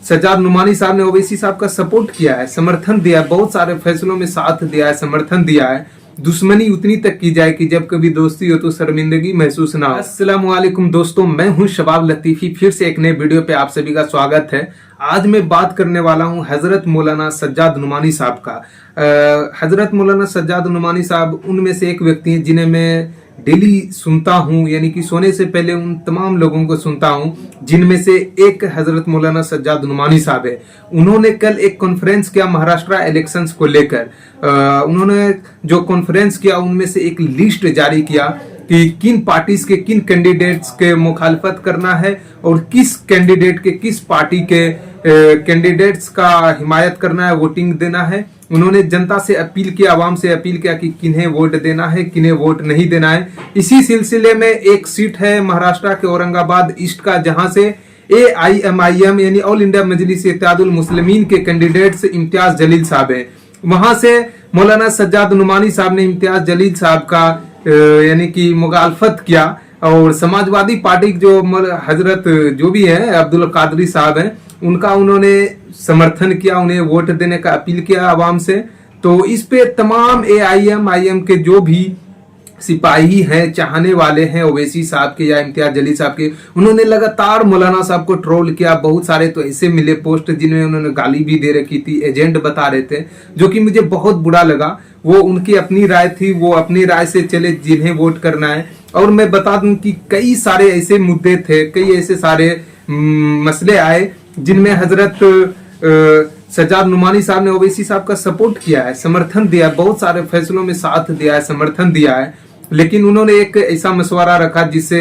सज्जाद नुमानी साहब ने ओवैसी साहब का सपोर्ट किया है, समर्थन दिया है, बहुत सारे फैसलों में साथ दिया है, समर्थन दिया है। दुश्मनी उतनी तक की जाए कि जब कभी दोस्ती हो तो शर्मिंदगी महसूस ना हो। अस्सलाम वालेकुम दोस्तों, मैं हूं शबाब लतीफी, फिर से एक नए वीडियो पे आप सभी का स्वागत है। आज मैं बात करने वाला हूं हजरत मौलाना सज्जाद नुमानी साहब का। हजरत मौलाना सज्जाद नुमानी साहब उनमें से एक व्यक्ति हैं जिन्हें मैं डेली सुनता हूं, यानी कि सोने से पहले उन तमाम लोगों को सुनता हूं, जिनमें से एक हजरत मौलाना सज्जाद नुमानी साहब है। उन्होंने कल एक कॉन्फ्रेंस किया महाराष्ट्र इलेक्शंस को लेकर। उन्होंने जो कॉन्फ्रेंस किया उनमें से एक लिस्ट जारी किया कि किन पार्टीज के किन कैंडिडेट्स के मुखालफत करना है और किस कैंडिडेट के किस पार्टी के कैंडिडेट्स का हिमायत करना है, वोटिंग देना है। उन्होंने जनता से अपील की, आवाम से अपील किया कि किन्हें वोट देना है, किन्हें वोट नहीं देना है। इसी सिलसिले में एक सीट है महाराष्ट्र के औरंगाबाद ईस्ट का, जहां से AIMIM यानी ऑल इंडिया मजलिस इत्तेहादुल मुस्लिमीन के कैंडिडेट्स इम्तियाज जलील साहब हैं। वहां से मौलाना सज्जाद नुमानी साहब ने इम्तियाज जलील साहब का यानी कि मुखालफत किया, और समाजवादी पार्टी जो हजरत जो भी है अब्दुल कादरी साहब हैं उनका उन्होंने समर्थन किया, उन्हें वोट देने का अपील किया आवाम से। तो इस पे तमाम AIMIM के जो भी सिपाही हैं, चाहने वाले हैं ओवैसी साहब के या इम्तियाज जलील साहब के, उन्होंने लगातार मौलाना साहब को ट्रोल किया। बहुत सारे तो ऐसे मिले पोस्ट जिनमें उन्होंने गाली भी दे रखी थी, एजेंट बता रहे थे, जो कि मुझे बहुत बुरा लगा। वो उनकी अपनी राय थी, वो अपनी राय से चले जिन्हें वोट करना है। और मैं बता दूं कि कई सारे ऐसे मुद्दे थे, कई ऐसे सारे मसले आए जिनमें हजरत सज्जाद नुमानी साहब ने ओवैसी साहब का सपोर्ट किया है, समर्थन दिया है, बहुत सारे फैसलों में साथ दिया है, समर्थन दिया है। लेकिन उन्होंने एक ऐसा मशवरा रखा जिससे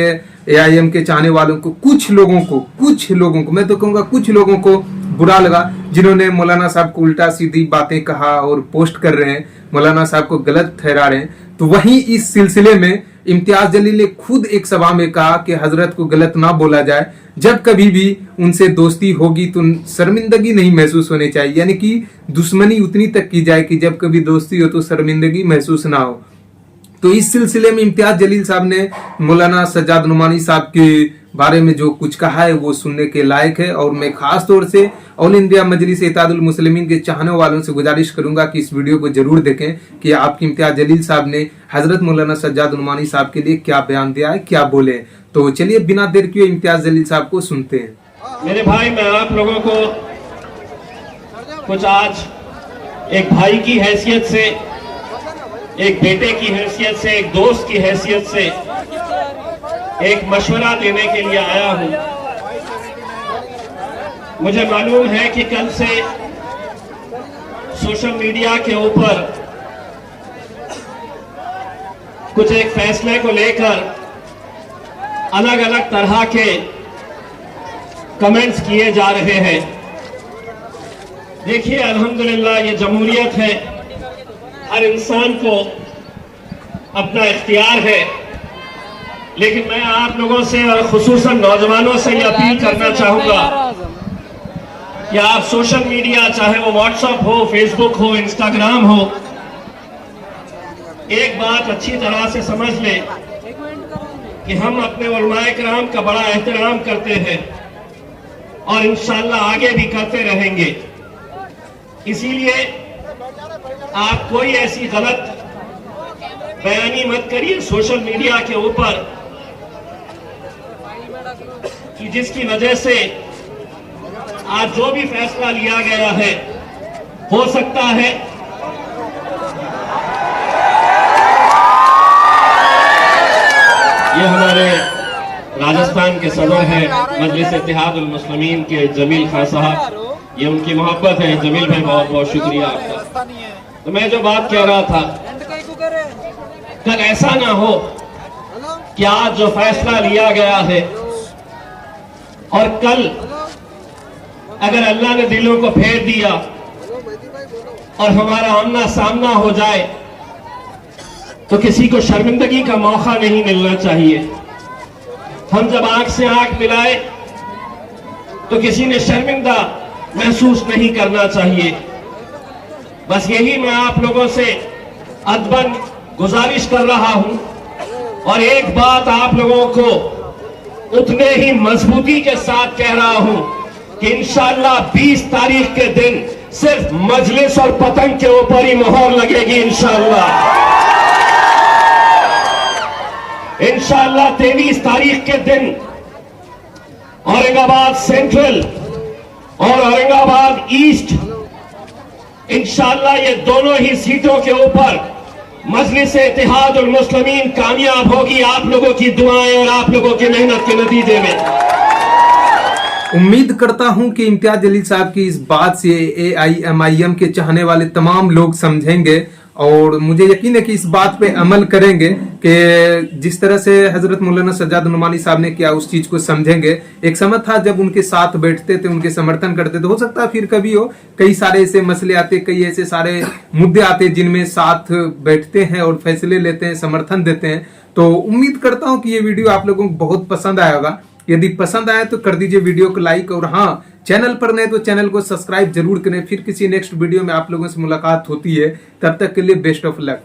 AIM के चाहने वालों को, कुछ लोगों को मैं तो कहूंगा कुछ लोगों को बुरा लगा, जिन्होंने मौलाना साहब को उल्टा सीधी बातें कहा और पोस्ट कर रहे हैं, मौलाना साहब को गलत ठहरा रहे हैं। तो वहीं इस सिलसिले में इम्तियाज जलील ने खुद एक सभा में कहा कि हजरत को गलत ना बोला जाए, जब कभी भी उनसे दोस्ती होगी तो शर्मिंदगी नहीं महसूस होनी चाहिए, यानी कि दुश्मनी उतनी तक की जाए कि जब कभी दोस्ती हो तो शर्मिंदगी महसूस ना हो। तो इस सिलसिले में इम्तियाज जलील साहब ने मौलाना सज्जाद नुमानी साहब के बारे में जो कुछ कहा है वो सुनने के लायक है। और मैं खास तौर से ऑल इंडिया मजलिस इत्तेहादुल मुस्लिमीन के चाहने वालों से गुजारिश करूंगा कि इस वीडियो को जरूर देखें कि आपके इम्तियाज जलील साहब ने हजरत मौलाना सज्जाद नुमानी साहब के लिए क्या बयान दिया है, क्या बोले। तो चलिए बिना देर किए इम्तियाज जलील साहब को सुनते हैं। मेरे भाई, मैं आप लोगों को कुछ आज एक भाई की हैसियत से, एक बेटे की हैसियत से, एक दोस्त की हैसियत से एक मशवरा देने के लिए आया हूं। मुझे मालूम है कि कल से सोशल मीडिया के ऊपर कुछ एक फैसले को लेकर अलग अलग तरह के कमेंट्स किए जा रहे हैं। देखिए, अल्हम्दुलिल्लाह ये जमहूरियत है, हर इंसान को अपना इख्तियार है, लेकिन मैं आप लोगों से और खुसूसन नौजवानों से ये अपील करना चाहूंगा कि आप सोशल मीडिया, चाहे वो व्हाट्सएप हो, फेसबुक हो, इंस्टाग्राम हो, एक बात अच्छी तरह से समझ लें कि हम अपने उलमाए किराम का बड़ा एहतराम करते हैं और इंशाअल्लाह आगे भी करते रहेंगे। इसीलिए आप कोई ऐसी गलत बयानी मत करिए सोशल मीडिया के ऊपर कि जिसकी वजह से आज जो भी फैसला लिया गया है, हो सकता है ये हमारे राजस्थान के सदर हैं मजलिस इत्तेहादुल मुस्लिमीन के जमील खान साहब, ये उनकी मोहब्बत है। जमील भाई, बहुत बहुत शुक्रिया आपका। तो मैं जो बात कह रहा था, कल ऐसा ना हो कि आज जो फैसला लिया गया है और कल अगर अल्लाह ने दिलों को फेर दिया और हमारा आमना सामना हो जाए तो किसी को शर्मिंदगी का मौका नहीं मिलना चाहिए। हम जब आंख से आंख मिलाए तो किसी ने शर्मिंदा महसूस नहीं करना चाहिए। बस यही मैं आप लोगों से अदबन गुजारिश कर रहा हूं। और एक बात आप लोगों को उतने ही मजबूती के साथ कह रहा हूं कि इंशाअल्लाह 20 तारीख के दिन सिर्फ मजलिस और पतंग के ऊपर ही मोहर लगेगी इंशाअल्लाह। इंशाअल्लाह 23 तारीख के दिन औरंगाबाद सेंट्रल और औरंगाबाद ईस्ट इंशाअल्लाह ये दोनों ही सीटों के ऊपर मजलिस इत्तेहाद उल मुस्लिमीन कामयाब होगी, आप लोगों की दुआएं और आप लोगों की मेहनत के नतीजे में। उम्मीद करता हूं कि इम्तियाज जलील साहब की इस बात से AIMIM के चाहने वाले तमाम लोग समझेंगे और मुझे यकीन है कि इस बात पे अमल करेंगे कि जिस तरह से हजरत मौलाना सज्जाद नुमानी साहब ने किया उस चीज को समझेंगे। एक समय था जब उनके साथ बैठते थे, उनके समर्थन करते थे। हो सकता है फिर कभी हो, कई सारे ऐसे मसले आते, कई ऐसे सारे मुद्दे आते जिनमें साथ बैठते हैं और फैसले लेते हैं, समर्थन देते हैं। तो उम्मीद करता हूं कि ये वीडियो आप लोगों को बहुत पसंद आया होगा। यदि पसंद आए तो कर दीजिए वीडियो को लाइक, और हाँ, चैनल पर नए तो चैनल को सब्सक्राइब जरूर करें। फिर किसी नेक्स्ट वीडियो में आप लोगों से मुलाकात होती है, तब तक के लिए बेस्ट ऑफ लक।